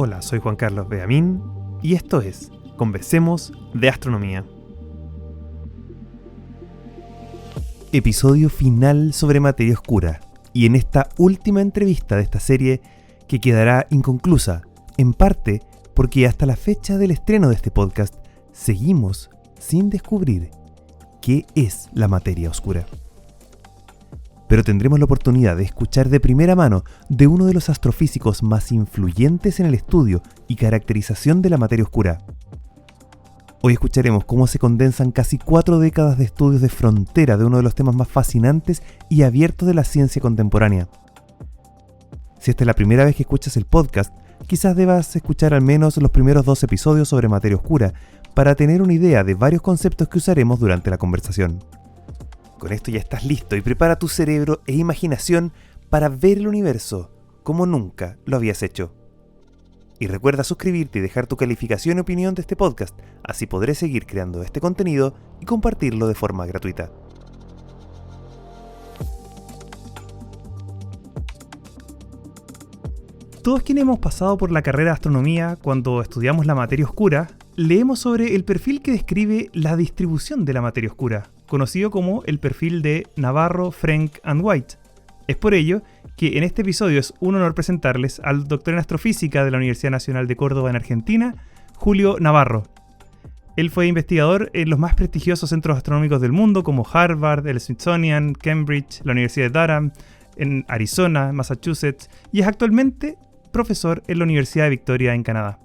Hola, soy Juan Carlos Beamín y esto es Conversemos de Astronomía. Episodio final sobre materia oscura, y en esta última entrevista de esta serie que quedará inconclusa, en parte porque hasta la fecha del estreno de este podcast seguimos sin descubrir qué es la materia oscura. Pero tendremos la oportunidad de escuchar de primera mano de uno de los astrofísicos más influyentes en el estudio y caracterización de la materia oscura. Hoy escucharemos cómo se condensan casi 4 décadas de estudios de frontera de uno de los temas más fascinantes y abiertos de la ciencia contemporánea. Si esta es la primera vez que escuchas el podcast, quizás debas escuchar al menos los primeros 2 episodios sobre materia oscura para tener una idea de varios conceptos que usaremos durante la conversación. Con esto ya estás listo y prepara tu cerebro e imaginación para ver el universo como nunca lo habías hecho. Y recuerda suscribirte y dejar tu calificación y opinión de este podcast, así podré seguir creando este contenido y compartirlo de forma gratuita. Todos quienes hemos pasado por la carrera de astronomía, cuando estudiamos la materia oscura, leemos sobre el perfil que describe la distribución de la materia oscura, conocido como el perfil de Navarro, Frenk and White. Es por ello que en este episodio es un honor presentarles al doctor en astrofísica de la Universidad Nacional de Córdoba en Argentina, Julio Navarro. Él fue investigador en los más prestigiosos centros astronómicos del mundo como Harvard, el Smithsonian, Cambridge, la Universidad de Durham, en Arizona, Massachusetts, y es actualmente profesor en la Universidad de Victoria en Canadá.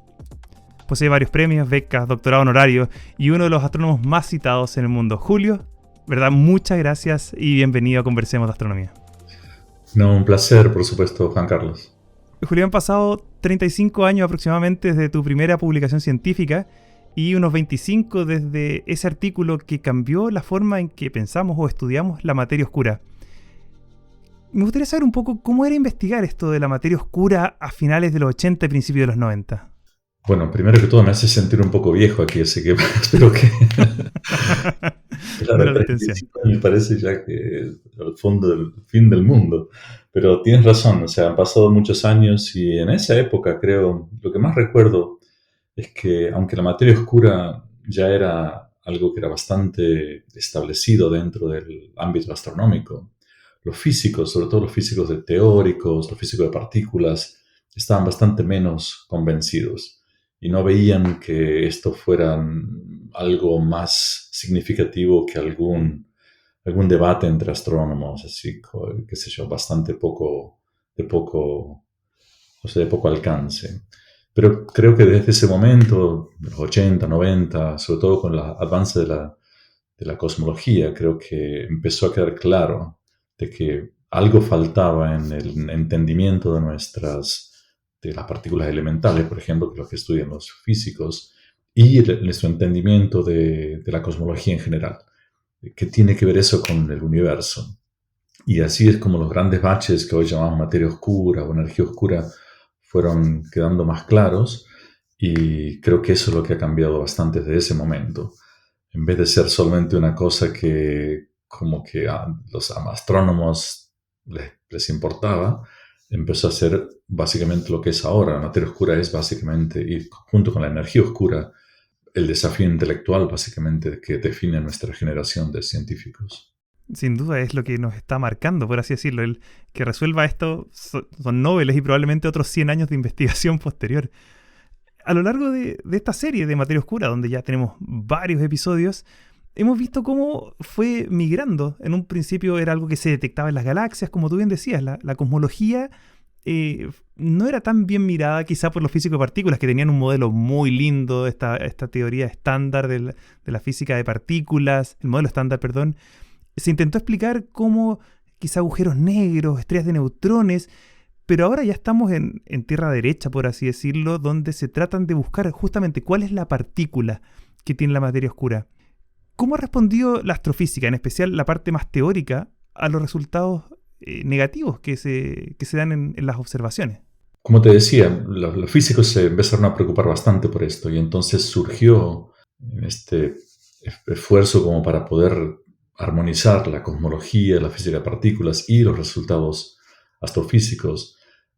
Posee varios premios, becas, doctorado honorario y uno de los astrónomos más citados en el mundo. Julio, ¿verdad? Muchas gracias y bienvenido a Conversemos de Astronomía. No, un placer, por supuesto, Juan Carlos. Julio, han pasado 35 años aproximadamente desde tu primera publicación científica y unos 25 desde ese artículo que cambió la forma en que pensamos o estudiamos la materia oscura. Me gustaría saber un poco cómo era investigar esto de la materia oscura a finales de los 80 y principios de los 90. Bueno, primero que todo me hace sentir un poco viejo aquí, así que espero que... Claro, 35 me parece ya que al fondo del fin del mundo. Pero tienes razón, o sea, han pasado muchos años y en esa época creo, lo que más recuerdo es que aunque la materia oscura ya era algo que era bastante establecido dentro del ámbito astronómico, los físicos, sobre todo los físicos teóricos, los físicos de partículas, estaban bastante menos convencidos y no veían que esto fuera algo más significativo que algún debate entre astrónomos, así, qué sé yo, bastante de poco alcance. Pero creo que desde ese momento, los 80, 90, sobre todo con el avance de la cosmología, creo que empezó a quedar claro de que algo faltaba en el entendimiento de las partículas elementales, por ejemplo, que es lo que estudian los físicos, y nuestro entendimiento de la cosmología en general. ¿Qué tiene que ver eso con el universo? Y así es como los grandes baches que hoy llamamos materia oscura o energía oscura fueron quedando más claros, y creo que eso es lo que ha cambiado bastante desde ese momento. En vez de ser solamente una cosa que como que a los astrónomos les importaba, empezó a ser básicamente lo que es ahora. La materia oscura es básicamente, y junto con la energía oscura, el desafío intelectual básicamente que define nuestra generación de científicos. Sin duda es lo que nos está marcando, por así decirlo. El que resuelva esto son Nobeles y probablemente otros 100 años de investigación posterior. A lo largo de esta serie de materia oscura, donde ya tenemos varios episodios, hemos visto cómo fue migrando. En un principio era algo que se detectaba en las galaxias, como tú bien decías. La cosmología no era tan bien mirada quizá por los físicos de partículas, que tenían un modelo muy lindo, esta teoría estándar de la física de partículas, el modelo estándar, perdón. Se intentó explicar cómo quizá agujeros negros, estrellas de neutrones, pero ahora ya estamos en tierra derecha, por así decirlo, donde se tratan de buscar justamente cuál es la partícula que tiene la materia oscura. ¿Cómo ha respondido la astrofísica, en especial la parte más teórica, a los resultados negativos que se dan en las observaciones? Como te decía, los físicos se empezaron a preocupar bastante por esto, y entonces surgió este esfuerzo como para poder armonizar la cosmología, la física de partículas y los resultados astrofísicos,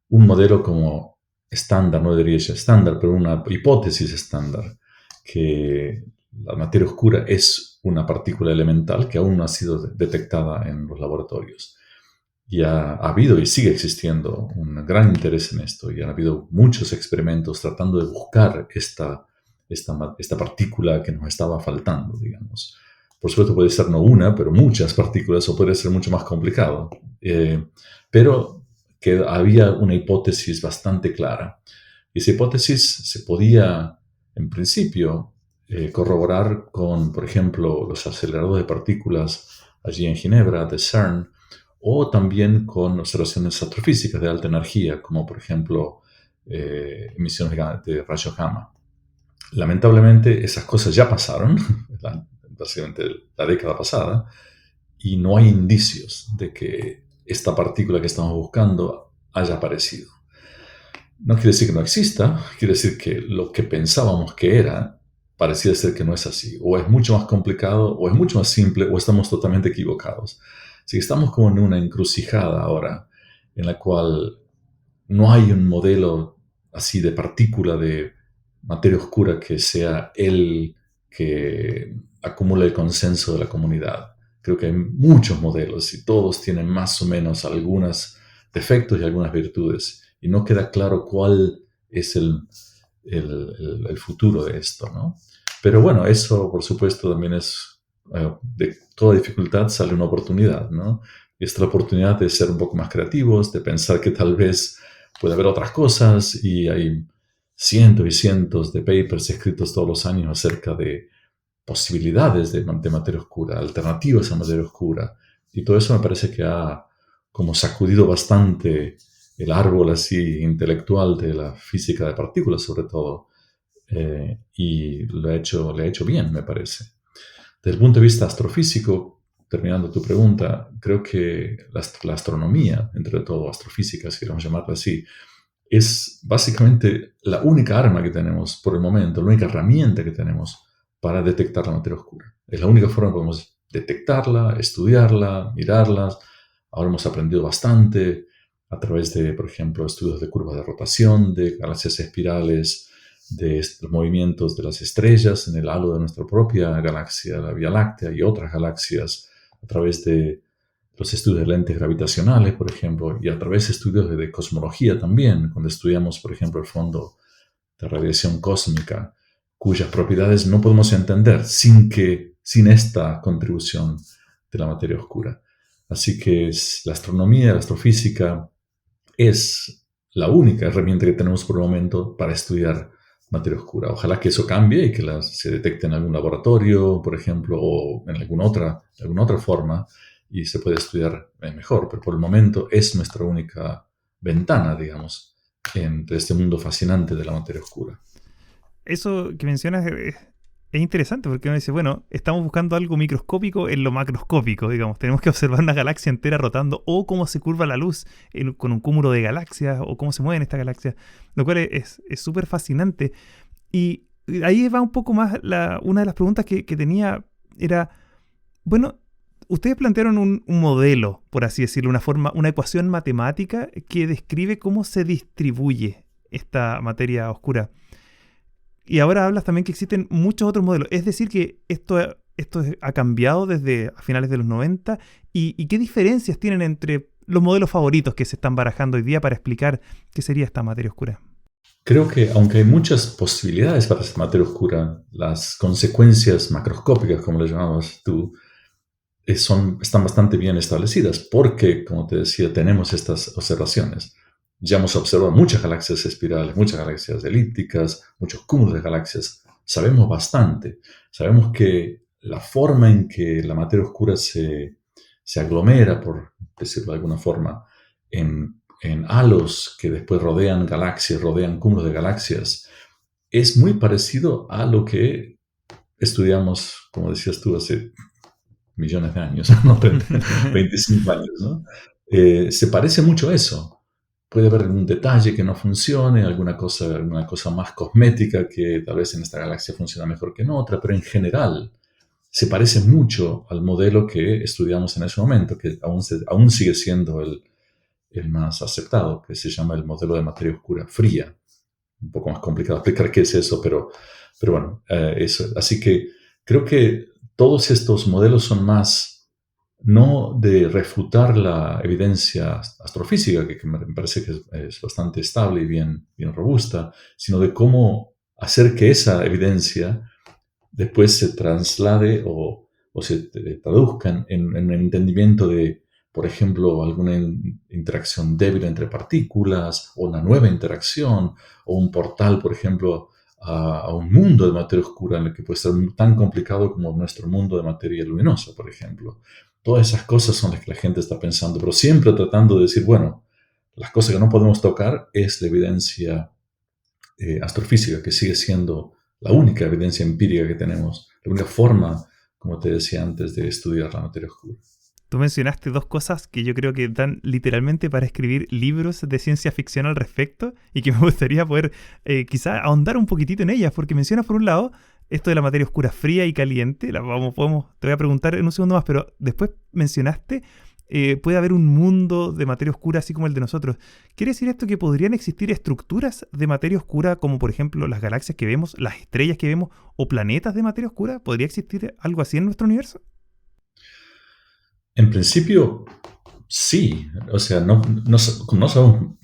un modelo como estándar, no diría ya estándar, pero una hipótesis estándar, que la materia oscura es una partícula elemental que aún no ha sido detectada en los laboratorios. Y ha habido y sigue existiendo un gran interés en esto, y ha habido muchos experimentos tratando de buscar esta partícula que nos estaba faltando, digamos. Por supuesto puede ser no una, pero muchas partículas, o puede ser mucho más complicado. Pero que había una hipótesis bastante clara. Y esa hipótesis se podía, en principio, corroborar con, por ejemplo, los aceleradores de partículas allí en Ginebra, de CERN, o también con observaciones astrofísicas de alta energía, como por ejemplo emisiones de rayos gamma. Lamentablemente esas cosas ya pasaron, básicamente la década pasada, y no hay indicios de que esta partícula que estamos buscando haya aparecido. No quiere decir que no exista, quiere decir que lo que pensábamos que era parecía ser que no es así. O es mucho más complicado, o es mucho más simple, o estamos totalmente equivocados. Así que estamos como en una encrucijada ahora, en la cual no hay un modelo así de partícula de materia oscura que sea el que acumula el consenso de la comunidad. Creo que hay muchos modelos y todos tienen más o menos algunos defectos y algunas virtudes. Y no queda claro cuál es el futuro de esto, ¿no? Pero bueno, eso por supuesto también es, de toda dificultad sale una oportunidad, ¿no? Y esta es la oportunidad de ser un poco más creativos, de pensar que tal vez puede haber otras cosas, y hay cientos y cientos de papers escritos todos los años acerca de posibilidades de materia oscura, alternativas a materia oscura. Y todo eso me parece que ha como sacudido bastante el árbol así intelectual de la física de partículas, sobre todo, y le ha hecho bien, me parece. Desde el punto de vista astrofísico, terminando tu pregunta, creo que la astronomía, entre todo astrofísica, si queremos llamarla así, es básicamente la única arma que tenemos por el momento, la única herramienta que tenemos para detectar la materia oscura. Es la única forma que podemos detectarla, estudiarla, mirarla. Ahora hemos aprendido bastante a través de, por ejemplo, estudios de curvas de rotación, de galaxias espirales, de los movimientos de las estrellas en el halo de nuestra propia galaxia, la Vía Láctea, y otras galaxias, a través de los estudios de lentes gravitacionales, por ejemplo, y a través de estudios de cosmología también, cuando estudiamos, por ejemplo, el fondo de radiación cósmica, cuyas propiedades no podemos entender sin esta contribución de la materia oscura. Así que la astronomía, la astrofísica, es la única herramienta que tenemos por el momento para estudiar materia oscura. Ojalá que eso cambie y que se detecte en algún laboratorio, por ejemplo, o en alguna otra forma, y se puede estudiar mejor. Pero por el momento es nuestra única ventana, digamos, entre este mundo fascinante de la materia oscura. Eso que mencionas es interesante porque uno dice, bueno, estamos buscando algo microscópico en lo macroscópico, digamos. Tenemos que observar una galaxia entera rotando, o cómo se curva la luz con un cúmulo de galaxias, o cómo se mueven estas galaxias, lo cual es súper fascinante. Y ahí va un poco más una de las preguntas que tenía era, bueno, ustedes plantearon un modelo, por así decirlo, una ecuación matemática que describe cómo se distribuye esta materia oscura. Y ahora hablas también que existen muchos otros modelos. Es decir, que esto ha cambiado desde a finales de los 90. ¿Y qué diferencias tienen entre los modelos favoritos que se están barajando hoy día para explicar qué sería esta materia oscura? Creo que aunque hay muchas posibilidades para esta materia oscura, las consecuencias macroscópicas, como le llamabas tú, están bastante bien establecidas porque, como te decía, tenemos estas observaciones. Ya hemos observado muchas galaxias espirales, muchas galaxias elípticas, muchos cúmulos de galaxias. Sabemos bastante. Sabemos que la forma en que la materia oscura se aglomera, por decirlo de alguna forma, en halos que después rodean galaxias, rodean cúmulos de galaxias, es muy parecido a lo que estudiamos, como decías tú, hace millones de años, ¿no? 25 años, ¿no? Se parece mucho a eso. Puede haber algún detalle que no funcione, alguna cosa más cosmética que tal vez en esta galaxia funciona mejor que en otra, pero en general se parece mucho al modelo que estudiamos en ese momento, que aún sigue siendo el más aceptado, que se llama el modelo de materia oscura fría. Un poco más complicado explicar qué es eso, pero bueno, eso. Así que creo que todos estos modelos son más no de refutar la evidencia astrofísica, que me parece que es bastante estable y bien robusta, sino de cómo hacer que esa evidencia después se traslade o se traduzca en el entendimiento de, por ejemplo, alguna interacción débil entre partículas, o una nueva interacción, o un portal, por ejemplo, a un mundo de materia oscura en el que puede ser tan complicado como nuestro mundo de materia luminosa, por ejemplo. Todas esas cosas son las que la gente está pensando, pero siempre tratando de decir, bueno, las cosas que no podemos tocar es la evidencia astrofísica, que sigue siendo la única evidencia empírica que tenemos, la única forma, como te decía antes, de estudiar la materia oscura. Tú mencionaste dos cosas que yo creo que dan literalmente para escribir libros de ciencia ficción al respecto y que me gustaría poder quizá ahondar un poquitito en ellas, porque mencionas por un lado esto de la materia oscura fría y caliente, te voy a preguntar en un segundo más, pero después mencionaste puede haber un mundo de materia oscura así como el de nosotros. ¿Quiere decir esto que podrían existir estructuras de materia oscura como por ejemplo las galaxias que vemos, las estrellas que vemos o planetas de materia oscura? ¿Podría existir algo así en nuestro universo? En principio, sí. O sea, como no sabemos,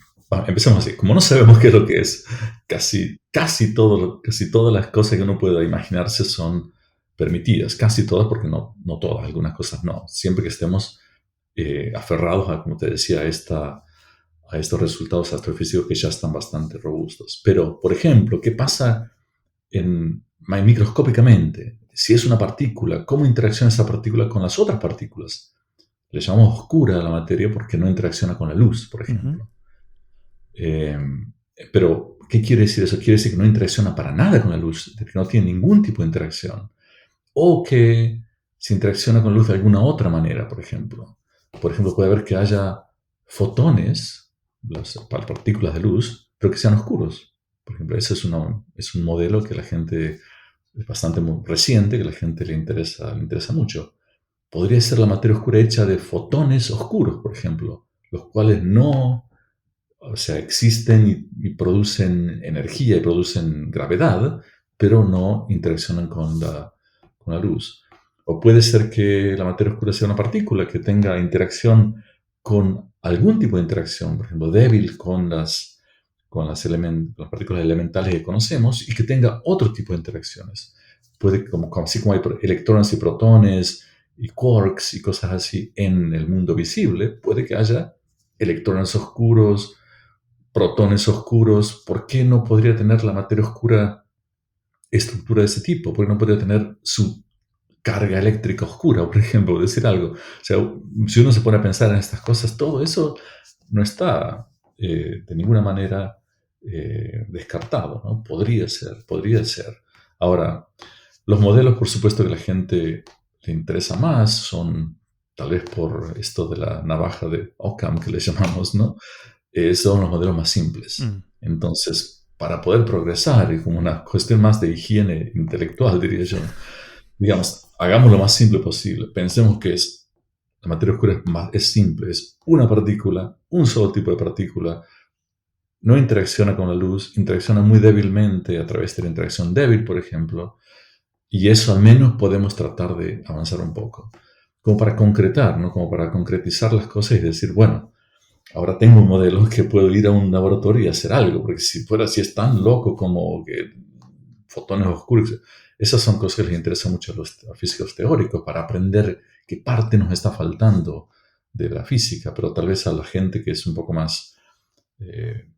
empecemos así, como no sabemos qué es lo que es, casi todas las cosas que uno pueda imaginarse son permitidas, casi todas, porque no todas, algunas cosas no. Siempre que estemos aferrados a, como te decía, a estos resultados astrofísicos que ya están bastante robustos. Pero, por ejemplo, ¿qué pasa microscópicamente? Si es una partícula, ¿cómo interacciona esa partícula con las otras partículas? Le llamamos oscura a la materia porque no interacciona con la luz, por Ujú. ejemplo. Eh, pero, ¿qué quiere decir eso? Quiere decir que no interacciona para nada con la luz, que no tiene ningún tipo de interacción. O que se interacciona con la luz de alguna otra manera, por ejemplo. Por ejemplo, puede haber que haya fotones, las partículas de luz, pero que sean oscuros. Por ejemplo, ese es un modelo que la gente, es bastante reciente, que la gente le interesa mucho. Podría ser la materia oscura hecha de fotones oscuros, por ejemplo, los cuales no, o sea, existen y producen energía y producen gravedad, pero no interaccionan con la luz. O puede ser que la materia oscura sea una partícula que tenga interacción con algún tipo de interacción, por ejemplo, débil con las partículas elementales que conocemos y que tenga otro tipo de interacciones. Puede, así como hay electrones y protones y quarks y cosas así en el mundo visible, puede que haya electrones oscuros, protones oscuros. ¿Por qué no podría tener la materia oscura estructura de ese tipo? ¿Por qué no podría tener su carga eléctrica oscura, por ejemplo, decir algo? O sea, si uno se pone a pensar en estas cosas, todo eso no está de ninguna manera descartado, ¿no? Podría ser, podría ser. Ahora, los modelos, por supuesto, que a la gente le interesa más son, tal vez por esto de la navaja de Occam que le llamamos, ¿no? Son los modelos más simples. Mm. Entonces, para poder progresar y como una cuestión más de higiene intelectual, diría yo, digamos, hagamos lo más simple posible. Pensemos que la materia oscura es simple, es una partícula, un solo tipo de partícula, no interacciona con la luz, interacciona muy débilmente a través de la interacción débil, por ejemplo, y eso al menos podemos tratar de avanzar un poco, como para concretar, ¿no? Como para concretizar las cosas y decir, bueno, ahora tengo un modelo que puedo ir a un laboratorio y hacer algo, porque si fuera así es tan loco como que fotones oscuros, esas son cosas que les interesan mucho a los físicos teóricos, para aprender qué parte nos está faltando de la física, pero tal vez a la gente que es un poco más eh,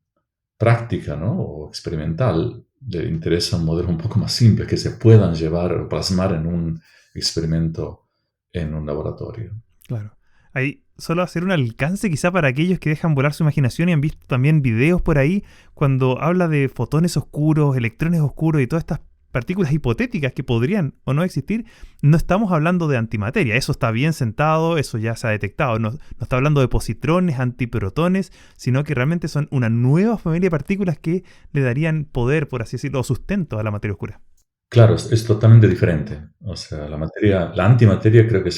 práctica, ¿no? O experimental, le interesa un modelo un poco más simple, que se puedan llevar o plasmar en un experimento en un laboratorio. Claro. Ahí solo hacer un alcance quizá para aquellos que dejan volar su imaginación y han visto también videos por ahí cuando habla de fotones oscuros, electrones oscuros y todas estas partículas hipotéticas que podrían o no existir. No estamos hablando de antimateria, eso está bien sentado, eso ya se ha detectado. No está hablando de positrones, antiprotones, sino que realmente son una nueva familia de partículas que le darían poder, por así decirlo, o sustento a la materia oscura. Claro, es totalmente diferente. O sea, la antimateria creo que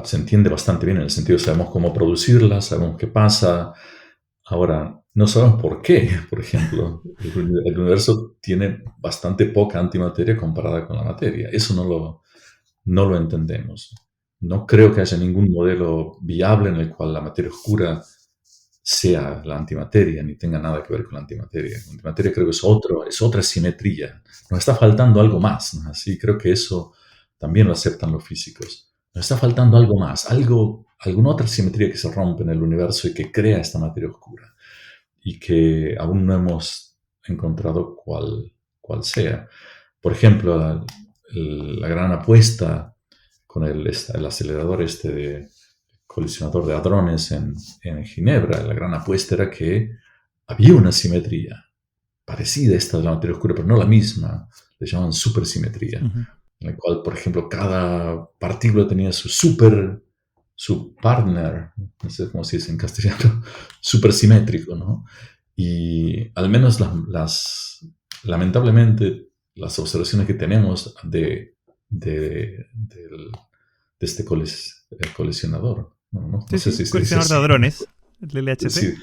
se entiende bastante bien en el sentido, sabemos cómo producirla, sabemos qué pasa. Ahora, no sabemos por qué, por ejemplo. El universo tiene bastante poca antimateria comparada con la materia. Eso no lo entendemos. No creo que haya ningún modelo viable en el cual la materia oscura sea la antimateria, ni tenga nada que ver con la antimateria. La antimateria creo que es otra simetría. Nos está faltando algo más, ¿no? Así creo que eso también lo aceptan los físicos. Nos está faltando algo más, alguna otra simetría que se rompe en el universo y que crea esta materia oscura y que aún no hemos encontrado cuál sea. Por ejemplo, la gran apuesta con el acelerador de colisionador de hadrones en Ginebra, la gran apuesta era que había una simetría parecida a esta de la materia oscura, pero no la misma. Le llamaban supersimetría, Ujú. en la cual, por ejemplo, cada partícula tenía su partner, no sé cómo se dice en castellano, supersimétrico, ¿no? Y al menos lamentablemente, las observaciones que tenemos de este colisionador, no Sí, sé sí, si se dice colisionador de así, hadrones, el LHC. sí,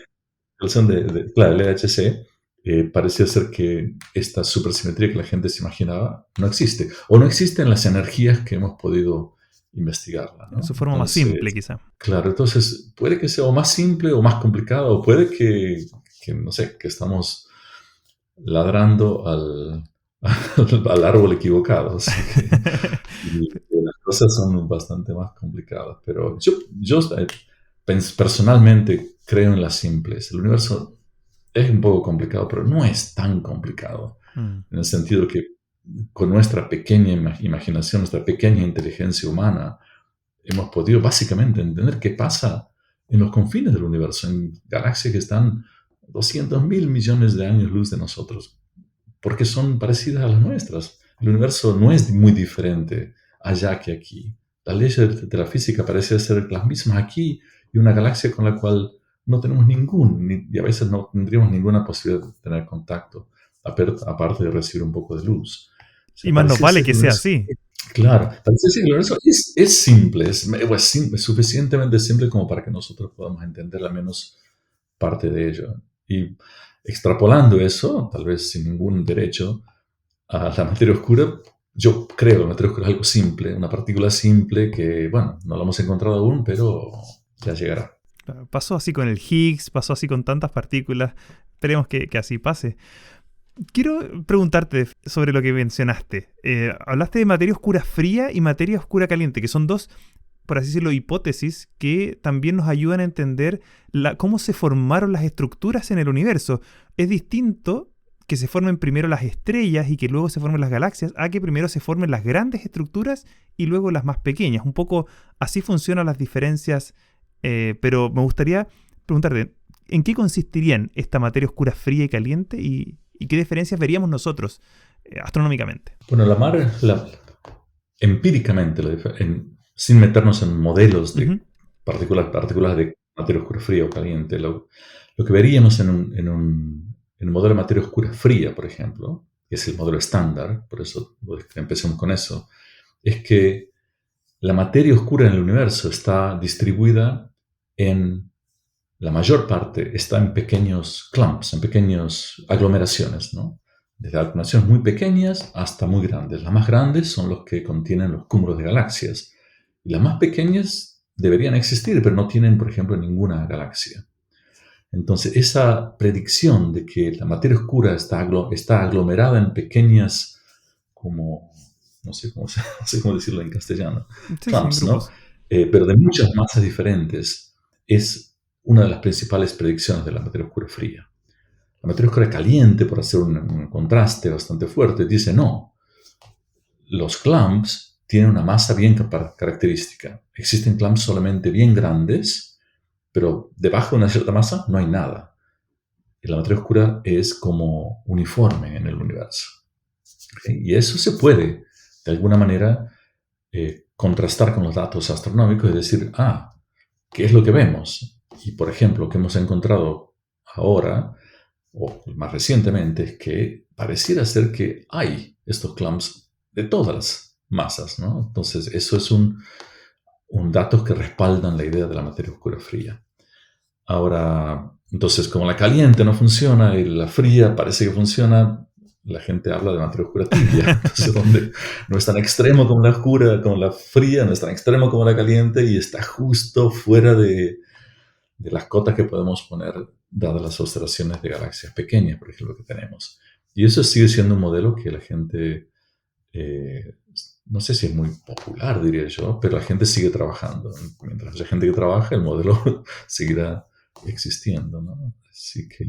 colisión claro, el LHC, parecía ser que esta supersimetría que la gente se imaginaba no existe, o no existe en las energías que hemos podido investigarla, En su ¿no? forma más simple, Entonces, quizá. claro, entonces puede que sea o más simple o más complicado, o puede que no sé, que estamos ladrando al árbol equivocado, así que las cosas son bastante más complicadas, pero yo personalmente creo en las simples. El universo es un poco complicado, pero no es tan complicado, Mm. en el sentido que con nuestra pequeña imaginación, nuestra pequeña inteligencia humana, hemos podido básicamente entender qué pasa en los confines del universo, en galaxias que están 200.000 millones de años luz de nosotros, porque son parecidas a las nuestras. El universo no es muy diferente allá que aquí. Las leyes de la física parecen ser las mismas aquí y una galaxia con la cual no tenemos y a veces no tendríamos ninguna posibilidad de tener contacto, aparte de recibir un poco de luz. O Y sea, más nos parece vale ser que que el sea universo, así. claro, parece ser que el universo es simple, es suficientemente simple como para que nosotros podamos entender al menos parte de ello. Y extrapolando eso, tal vez sin ningún derecho, a la materia oscura, yo creo que la materia oscura es algo simple, una partícula simple que, bueno, no la hemos encontrado aún, pero ya llegará. Claro, pasó así con el Higgs, pasó así con tantas partículas. Esperemos que así pase. Quiero preguntarte sobre lo que mencionaste. Hablaste de materia oscura fría y materia oscura caliente, que son dos, por así decirlo, hipótesis que también nos ayudan a entender cómo se formaron las estructuras en el universo. Es distinto que se formen primero las estrellas y que luego se formen las galaxias, a que primero se formen las grandes estructuras y luego las más pequeñas. Un poco así funcionan las diferencias, pero me gustaría preguntarte, ¿en qué consistirían esta materia oscura fría y caliente y qué diferencias veríamos nosotros astronómicamente? Bueno, empíricamente, sin meternos en modelos Ujú. de partículas de materia oscura fría o caliente, lo que veríamos en un modelo de materia oscura fría, por ejemplo, que es el modelo estándar, por eso empecemos con eso, es que la materia oscura en el universo está distribuida en, la mayor parte está en pequeños clumps, en pequeñas aglomeraciones, ¿no? Desde aglomeraciones muy pequeñas hasta muy grandes. Las más grandes son los que contienen los cúmulos de galaxias. Y las más pequeñas deberían existir, pero no tienen, por ejemplo, ninguna galaxia. Entonces, esa predicción de que la materia oscura está aglomerada en pequeñas, como, no sé cómo, no sé cómo decirlo en castellano, Sí, sí, en clumps, ¿no? grupos. Pero de muchas masas diferentes, es una de las principales predicciones de la materia oscura fría. La materia oscura caliente, por hacer un contraste bastante fuerte, dice no, los clumps tienen una masa bien característica. Existen clumps solamente bien grandes, pero debajo de una cierta masa no hay nada. Y la materia oscura es como uniforme en el universo. ¿Okay? Y eso se puede, de alguna manera, contrastar con los datos astronómicos y decir, ¿qué es lo que vemos? Y, por ejemplo, lo que hemos encontrado ahora, o más recientemente, es que pareciera ser que hay estos clumps de todas las masas, ¿no? Entonces, eso es datos que respaldan la idea de la materia oscura fría. Ahora, entonces, como la caliente no funciona y la fría parece que funciona, la gente habla de materia oscura tibia. Entonces, donde no es tan extremo como la oscura, como la fría, no es tan extremo como la caliente y está justo fuera de las cotas que podemos poner dadas las observaciones de galaxias pequeñas, por ejemplo, que tenemos. Y eso sigue siendo un modelo que la gente, no sé si es muy popular, diría yo, pero la gente sigue trabajando. Mientras haya gente que trabaja, el modelo seguirá existiendo, ¿no? Así que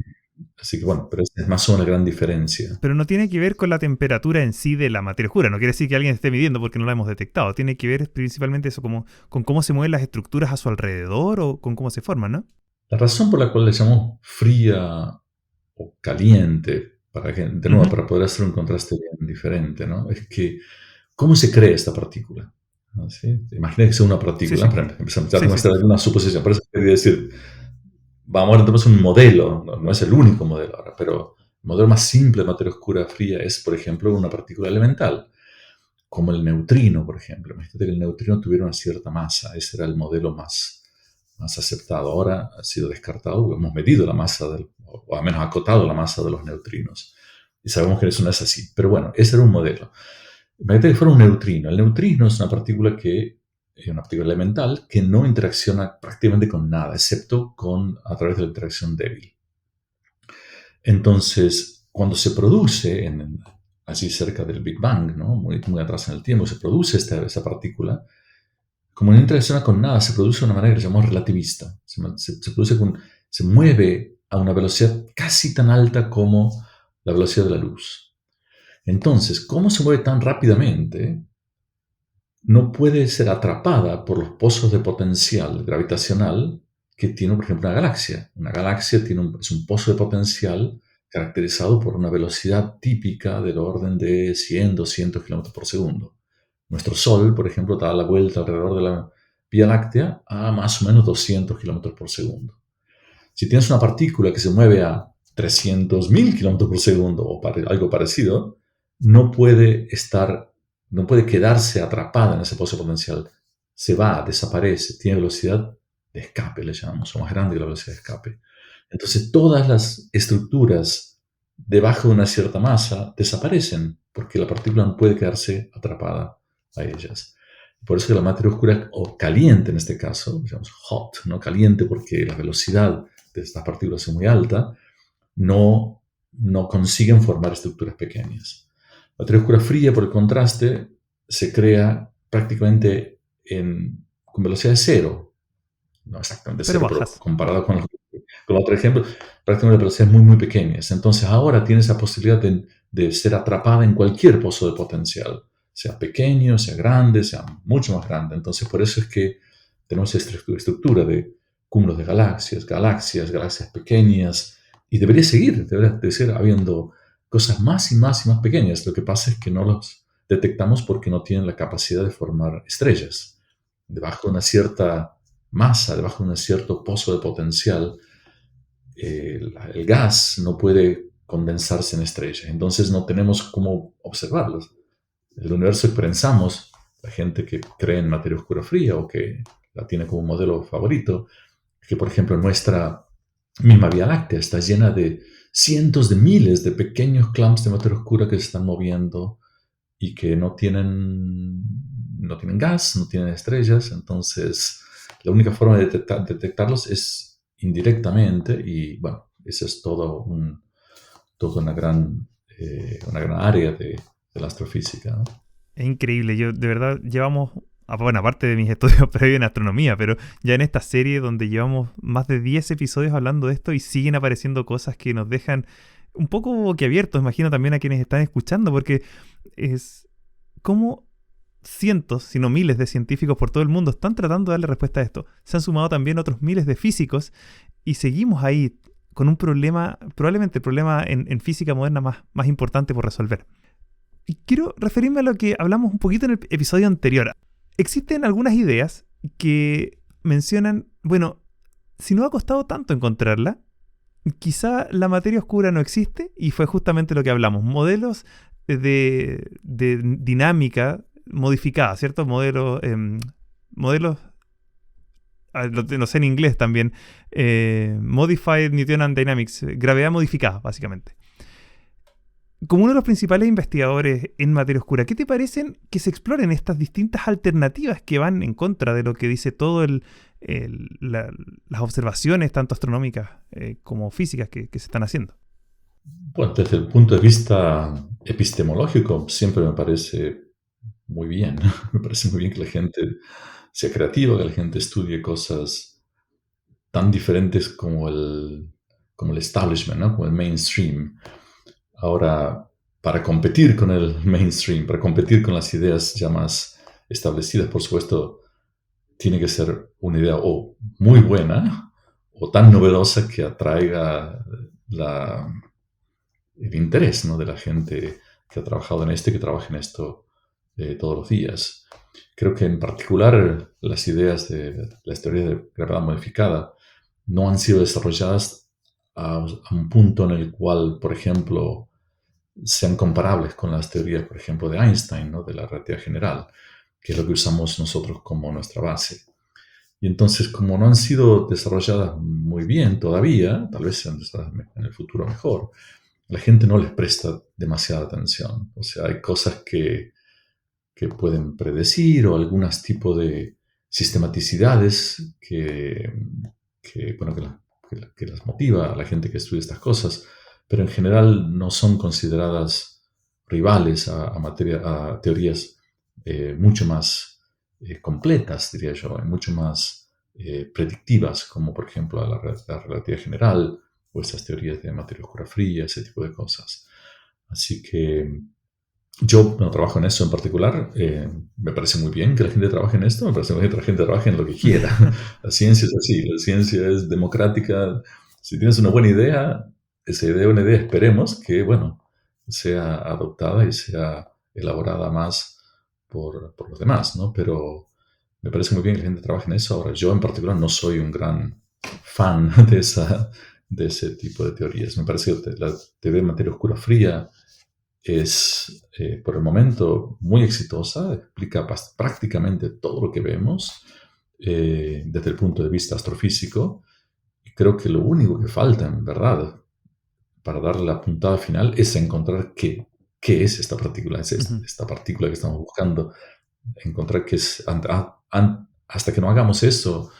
bueno, pero es más una gran diferencia. Pero no tiene que ver con la temperatura en sí de la materia oscura. No quiere decir que alguien esté midiendo porque no la hemos detectado. Tiene que ver principalmente eso, como con cómo se mueven las estructuras a su alrededor o con cómo se forman, ¿no? La razón por la cual le llamamos fría o caliente, de nuevo, para poder hacer un contraste bien diferente, ¿no? Es que, ¿cómo se crea esta partícula? ¿No? ¿Sí? Imagina que sea una Sí, partícula, sí. empezamos a hacer una suposición. Por eso quería decir, vamos a ver entonces un modelo, no es el único modelo ahora, pero el modelo más simple de materia oscura fría es, por ejemplo, una partícula elemental, como el neutrino, por ejemplo. Imagínate que el neutrino tuviera una cierta masa, ese era el modelo más aceptado. Ahora ha sido descartado, hemos medido la masa, o al menos acotado la masa de los neutrinos, y sabemos que eso no es así. Pero bueno, ese era un modelo. Imagínate que fuera un neutrino. El neutrino es una partícula elemental que no interacciona prácticamente con nada, excepto a través de la interacción débil. Entonces, cuando se produce, así cerca del Big Bang, ¿no? muy atrás en el tiempo, se produce esa partícula, como no interacciona con nada, se produce de una manera que llamamos relativista. Se mueve a una velocidad casi tan alta como la velocidad de la luz. Entonces, ¿cómo se mueve tan rápidamente? No puede ser atrapada por los pozos de potencial gravitacional que tiene, por ejemplo, una galaxia. Una galaxia es un pozo de potencial caracterizado por una velocidad típica del orden de 100, 200 kilómetros por segundo. Nuestro Sol, por ejemplo, da la vuelta alrededor de la Vía Láctea a más o menos 200 kilómetros por segundo. Si tienes una partícula que se mueve a 300.000 kilómetros por segundo o algo parecido, no puede quedarse atrapada en ese pozo potencial. Se va, desaparece, tiene velocidad de escape, le llamamos, o más grande que la velocidad de escape. Entonces todas las estructuras debajo de una cierta masa desaparecen porque la partícula no puede quedarse atrapada a ellas. Por eso que la materia oscura, o caliente en este caso, digamos hot, ¿no? Caliente porque la velocidad de estas partículas es muy alta, no consiguen formar estructuras pequeñas. La materia oscura fría, por el contraste, se crea prácticamente con velocidad de cero. No exactamente cero, pero comparado con otro ejemplo, prácticamente velocidades muy, muy pequeñas. Entonces ahora tiene esa posibilidad de ser atrapada en cualquier pozo de potencial, sea pequeño, sea grande, sea mucho más grande. Entonces por eso es que tenemos esta estructura de cúmulos de galaxias pequeñas, y debería seguir habiendo cosas más y más y más pequeñas. Lo que pasa es que no los detectamos porque no tienen la capacidad de formar estrellas. Debajo de una cierta masa, debajo de un cierto pozo de potencial, el gas no puede condensarse en estrellas. Entonces no tenemos cómo observarlos. El universo que pensamos, la gente que cree en materia oscura fría o que la tiene como modelo favorito, que por ejemplo nuestra misma Vía Láctea está llena de cientos de miles de pequeños clumps de materia oscura que se están moviendo y que no tienen gas, no tienen estrellas. Entonces la única forma de detectarlos es indirectamente, y bueno, eso es toda una gran área de la astrofísica, ¿no? Es increíble. Yo, de verdad, llevamos, bueno, aparte de mis estudios previos en astronomía, pero ya en esta serie donde llevamos más de 10 episodios hablando de esto y siguen apareciendo cosas que nos dejan un poco boquiabiertos, imagino también a quienes están escuchando, porque es como cientos, si no miles de científicos por todo el mundo están tratando de darle respuesta a esto. Se han sumado también otros miles de físicos y seguimos ahí con un problema, probablemente el problema en física moderna más importante por resolver. Y quiero referirme a lo que hablamos un poquito en el episodio anterior. Existen algunas ideas que mencionan, bueno, si no ha costado tanto encontrarla, quizá la materia oscura no existe, y fue justamente lo que hablamos. Modelos de dinámica modificada, ¿cierto? Modelos lo sé en inglés también, Modified Newtonian Dynamics, gravedad modificada, básicamente. Como uno de los principales investigadores en materia oscura, ¿qué te parecen que se exploren estas distintas alternativas que van en contra de lo que dice todo las observaciones, tanto astronómicas como físicas, que se están haciendo? Bueno, desde el punto de vista epistemológico, siempre me parece muy bien. Me parece muy bien que la gente sea creativa, que la gente estudie cosas tan diferentes como el establishment, ¿no? Como el mainstream. Ahora, para competir con el mainstream, para competir con las ideas ya más establecidas, por supuesto, tiene que ser una idea o muy buena o tan novedosa que atraiga el interés, ¿no? De la gente que ha trabajado en esto y que trabaja en esto todos los días. Creo que en particular las ideas de las teorías de gravedad modificada no han sido desarrolladas a un punto en el cual, por ejemplo, sean comparables con las teorías, por ejemplo, de Einstein, ¿no? De la relatividad general, que es lo que usamos nosotros como nuestra base. Y entonces, como no han sido desarrolladas muy bien todavía, tal vez sean desarrolladas en el futuro mejor, la gente no les presta demasiada atención. O sea, hay cosas que pueden predecir o algunos tipos de sistematicidades bueno, que las motiva a la gente que estudia estas cosas, pero en general no son consideradas rivales a teorías mucho más completas, diría yo, mucho más predictivas, como por ejemplo la relatividad general o esas teorías de materia oscura fría, ese tipo de cosas. Así que yo no trabajo en eso en particular. Me parece muy bien que la gente trabaje en esto, me parece muy bien que la gente trabaje en lo que quiera. La ciencia es así, la ciencia es democrática. Si tienes una buena idea, esa idea, una idea, esperemos que, bueno, sea adoptada y sea elaborada más por los demás, ¿no? Pero me parece muy bien que la gente trabaje en eso. Ahora, yo en particular no soy un gran fan de ese tipo de teorías. Me parece que la teoría de materia oscura fría es, por el momento, muy exitosa, explica prácticamente todo lo que vemos desde el punto de vista astrofísico. Y creo que lo único que falta, en verdad, para darle la puntada final es encontrar qué es esta partícula, esta partícula que estamos buscando, encontrar qué es. Hasta que no hagamos eso,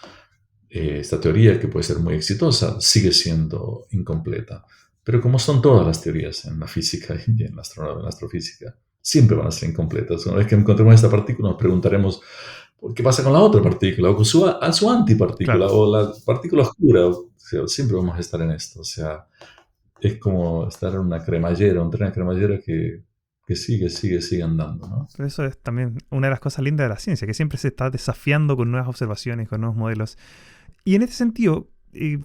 esta teoría, que puede ser muy exitosa, sigue siendo incompleta. Pero como son todas las teorías en la física y en la astrofísica, siempre van a ser incompletas. Una vez que encontremos esta partícula, nos preguntaremos qué pasa con la otra partícula, o con su antipartícula, Claro. o la partícula oscura. O sea, siempre vamos a estar en esto. O sea, es como estar en una cremallera, un tren de cremallera que sigue andando, ¿no? Pero eso es también una de las cosas lindas de la ciencia, que siempre se está desafiando con nuevas observaciones, con nuevos modelos. Y en este sentido,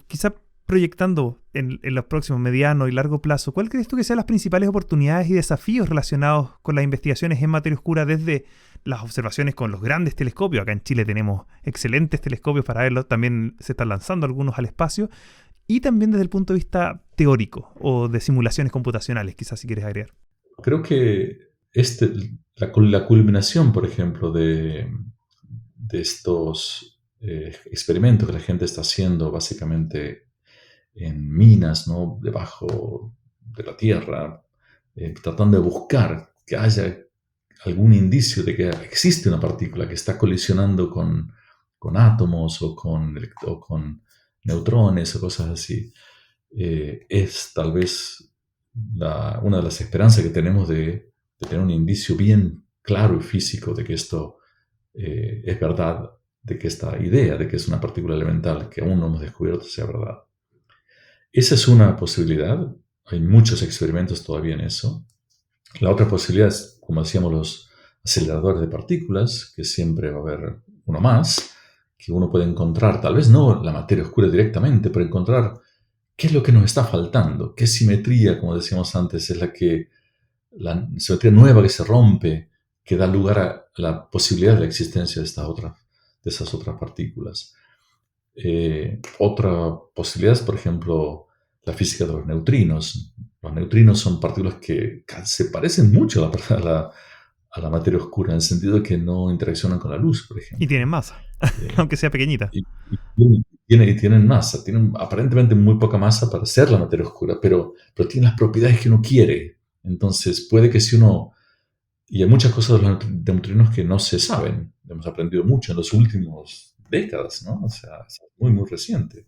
quizá proyectando en los próximos mediano y largo plazo, ¿cuál crees tú que sean las principales oportunidades y desafíos relacionados con las investigaciones en materia oscura desde las observaciones con los grandes telescopios? Acá en Chile tenemos excelentes telescopios para verlo, también se están lanzando algunos al espacio, y también desde el punto de vista teórico o de simulaciones computacionales, quizás si quieres agregar. Creo que la culminación, por ejemplo, de estos experimentos que la gente está haciendo básicamente en minas, ¿no? Debajo de la tierra, tratando de buscar que haya algún indicio de que existe una partícula que está colisionando con átomos o con neutrones o cosas así. Es tal vez una de las esperanzas que tenemos de tener un indicio bien claro y físico de que esto es verdad, de que esta idea de que es una partícula elemental que aún no hemos descubierto sea verdad. Esa es una posibilidad. Hay muchos experimentos todavía en eso. La otra posibilidad es, como decíamos, los aceleradores de partículas, que siempre va a haber uno más, que uno puede encontrar, tal vez no la materia oscura directamente, pero encontrar qué es lo que nos está faltando, qué simetría, como decíamos antes, es la simetría nueva que se rompe, que da lugar a la posibilidad de la existencia de esas otras partículas. Otra posibilidad es, por ejemplo, la física de los neutrinos. Los neutrinos son partículas que se parecen mucho a la materia oscura, en el sentido de que no interaccionan con la luz, por Y ejemplo. tienen masa, Eh, aunque sea pequeñita. y tienen masa, tienen aparentemente muy poca masa para ser la materia oscura, pero tienen las propiedades que uno quiere. Entonces, puede que si uno... Y hay muchas cosas de los neutrinos que no se saben. Hemos aprendido mucho en los últimos décadas, ¿no? O sea, es muy, muy reciente.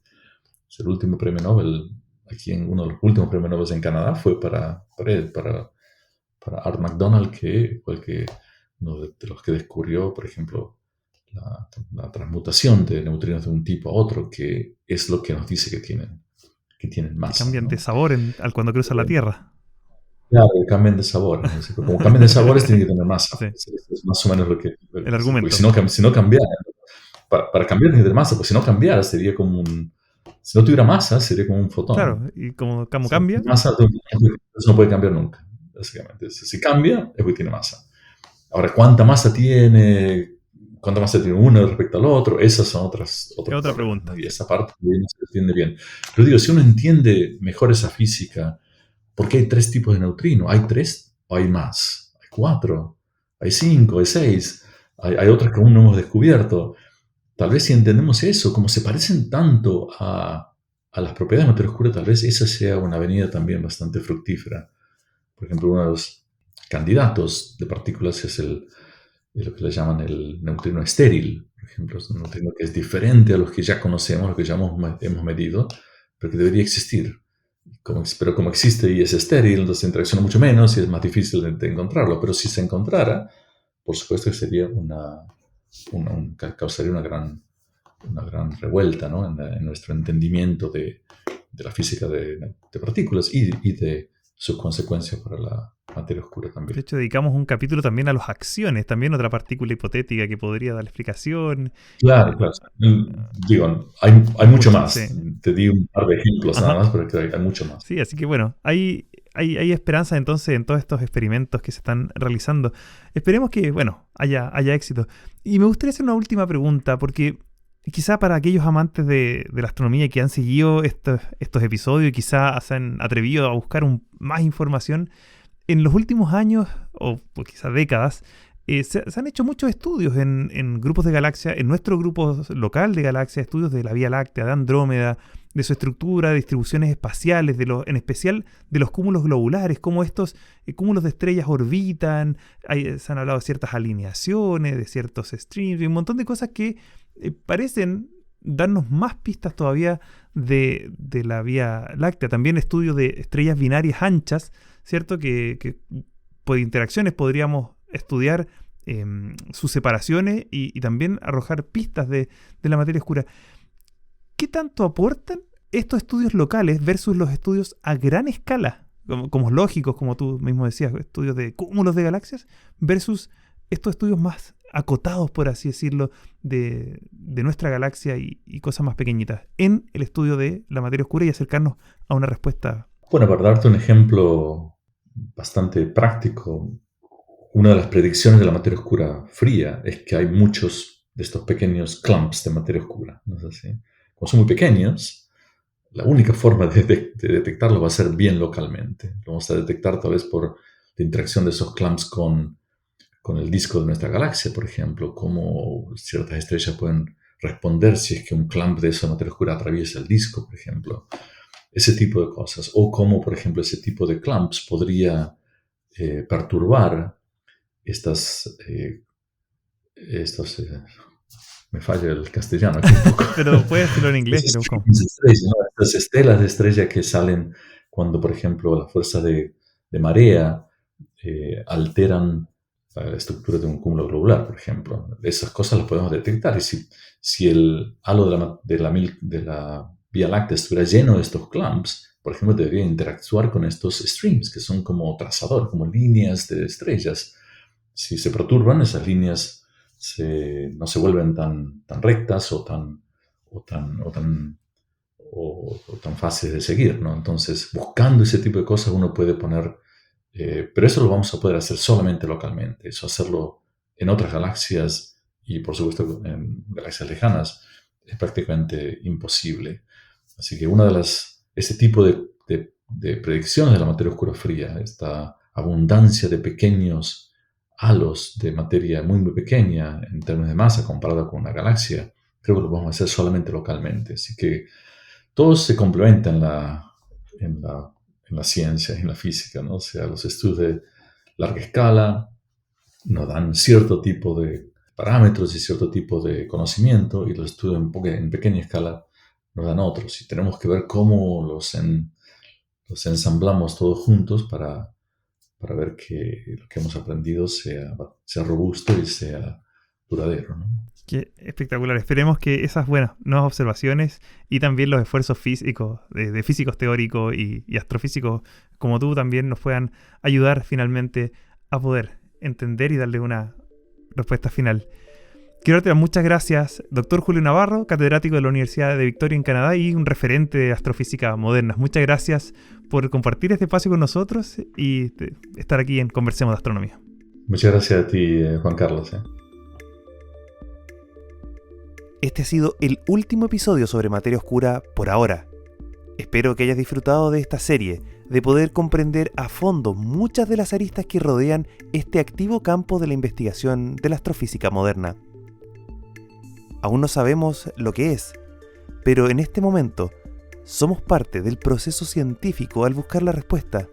O sea, el último premio Nobel, aquí en uno de los últimos premios Nobel en Canadá, fue para Art McDonald, que fue uno de los que descubrió, por ejemplo, la transmutación de neutrinos de un tipo a otro, que es lo que nos dice que tienen Que masa, cambian de ¿no? sabor al cuando cruzan la Eh, Tierra. Claro, que cambian de sabor. ¿No? Como cambian de sabores, tienen que tener masa. Sí, Es más o menos lo que... el Porque argumento. si no cambiara, para cambiar tiene que tener masa, porque si no cambiara sería como un... Si no tuviera masa, sería como un fotón. Claro, y como Si no cambia, tiene masa, entonces no puede cambiar nunca, básicamente. Si cambia, es porque tiene masa. Ahora, cuánta masa tiene uno respecto al otro, esas son es otros otra problemas, pregunta. ¿no? Y Sí. esa parte no se entiende bien. Pero digo, si uno entiende mejor esa física, ¿por qué hay tres tipos de neutrino? ¿Hay tres o hay más? ¿Hay cuatro? ¿Hay cinco? ¿Hay seis? Hay otras que aún no hemos descubierto. Tal vez si entendemos eso, como se parecen tanto a las propiedades de materia oscura, tal vez esa sea una avenida también bastante fructífera. Por ejemplo, uno de los candidatos de partículas es lo que le llaman el neutrino estéril. Por ejemplo, es un neutrino que es diferente a los que ya conocemos, los que ya hemos medido, pero que debería existir. Pero como existe y es estéril, entonces interacciona mucho menos y es más difícil de encontrarlo. Pero si se encontrara, por supuesto que sería causaría una gran revuelta, ¿no? En nuestro entendimiento de la física de partículas y de sus consecuencias para la materia oscura De también. hecho, dedicamos un capítulo también a las acciones, también otra partícula hipotética que podría dar la explicación. Claro, claro. Digo, hay mucho Mucho, sí. más. Te di un par de ejemplos nada Ajá. más, pero hay mucho más. Sí, así que bueno, hay esperanza entonces en todos estos experimentos que se están realizando. Esperemos que, bueno, haya éxito. Y me gustaría hacer una última pregunta, porque quizá para aquellos amantes de la astronomía que han seguido estos episodios y quizá se han atrevido a buscar más información, en los últimos años, o pues quizás décadas, se han hecho muchos estudios en grupos de galaxias, en nuestro grupo local de galaxias, estudios de la Vía Láctea, de Andrómeda, de su estructura, de distribuciones espaciales, en especial de los cúmulos globulares, cómo estos cúmulos de estrellas orbitan, se han hablado de ciertas alineaciones, de ciertos streams, y un montón de cosas que parecen darnos más pistas todavía de la Vía Láctea. También estudios de estrellas binarias anchas, ¿cierto? Que por interacciones podríamos estudiar sus separaciones y también arrojar pistas de la materia oscura. ¿Qué tanto aportan estos estudios locales versus los estudios a gran escala, como lógicos, como tú mismo decías, estudios de cúmulos de galaxias, versus estos estudios más acotados, por así decirlo, de nuestra galaxia y cosas más pequeñitas, en el estudio de la materia oscura y acercarnos a una respuesta? Bueno, para darte un ejemplo bastante práctico, una de las predicciones de la materia oscura fría es que hay muchos de estos pequeños clumps de materia oscura. ¿No es así? Como son muy pequeños, la única forma de detectarlo va a ser bien localmente. Lo vamos a detectar tal vez por la interacción de esos clumps con el disco de nuestra galaxia, por ejemplo, cómo ciertas estrellas pueden responder si es que un clump de esa materia oscura atraviesa el disco, por ejemplo. Ese tipo de cosas. O cómo, por ejemplo, ese tipo de clumps podría perturbar estas, estos, me falla el castellano aquí un poco, Pero puedes hacerlo en inglés y esas lo buscamos. pequeñas estrellas, ¿no? Estas estelas de estrella que salen cuando, por ejemplo, la fuerza de marea alteran la estructura de un cúmulo globular, por ejemplo. Esas cosas las podemos detectar. Y si el halo de la Vía Láctea estuviera lleno de estos clumps, por ejemplo, debería interactuar con estos streams, que son como trazadores, como líneas de estrellas. Si se perturban, esas líneas no se vuelven tan rectas o tan fáciles de seguir, ¿no? Entonces, buscando ese tipo de cosas, uno puede poner pero eso lo vamos a poder hacer solamente localmente. Eso hacerlo en otras galaxias y por supuesto en galaxias lejanas es prácticamente imposible. Así que ese tipo de predicciones de la materia oscura fría, esta abundancia de pequeños halos de materia muy, muy pequeña en términos de masa comparado con una galaxia, creo que lo podemos hacer solamente localmente. Así que todo se complementa en la, en la ciencia, en la física, ¿no? O sea, los estudios de larga escala nos dan cierto tipo de parámetros y cierto tipo de conocimiento, y los estudios en pequeña escala nos dan otros. Y tenemos que ver cómo los ensamblamos todos juntos para ver que lo que hemos aprendido sea robusto y sea duradero, ¿no? Qué espectacular. Esperemos que esas buenas nuevas observaciones y también los esfuerzos físicos, de físicos teóricos y astrofísicos como tú también nos puedan ayudar finalmente a poder entender y darle una respuesta final. Quiero darte las muchas gracias, doctor Julio Navarro, catedrático de la Universidad de Victoria en Canadá y un referente de astrofísica moderna. Muchas gracias por compartir este espacio con nosotros y estar aquí en Conversemos de Astronomía. Muchas gracias a ti, Juan Carlos. Este ha sido el último episodio sobre materia oscura por ahora. Espero que hayas disfrutado de esta serie, de poder comprender a fondo muchas de las aristas que rodean este activo campo de la investigación de la astrofísica moderna. Aún no sabemos lo que es, pero en este momento somos parte del proceso científico al buscar la respuesta.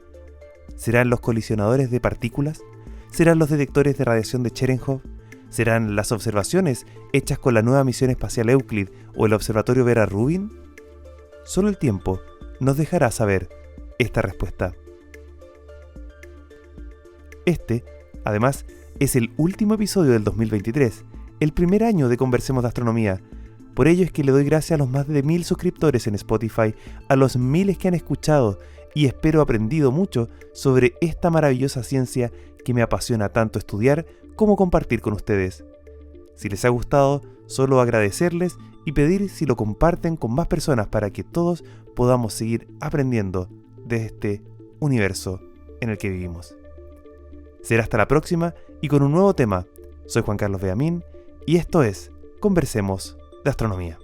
¿Serán los colisionadores de partículas? ¿Serán los detectores de radiación de Cherenkov? ¿Serán las observaciones hechas con la nueva misión espacial Euclid o el observatorio Vera Rubin? Solo el tiempo nos dejará saber esta respuesta. Este, además, es el último episodio del 2023, el primer año de Conversemos de Astronomía. Por ello es que le doy gracias a los más de 1000 suscriptores en Spotify, a los miles que han escuchado, y espero aprendido mucho sobre esta maravillosa ciencia que me apasiona tanto estudiar como compartir con ustedes. Si les ha gustado, solo agradecerles y pedir si lo comparten con más personas para que todos podamos seguir aprendiendo de este universo en el que vivimos. Será hasta la próxima y con un nuevo tema. Soy Juan Carlos Beamín y esto es Conversemos de Astronomía.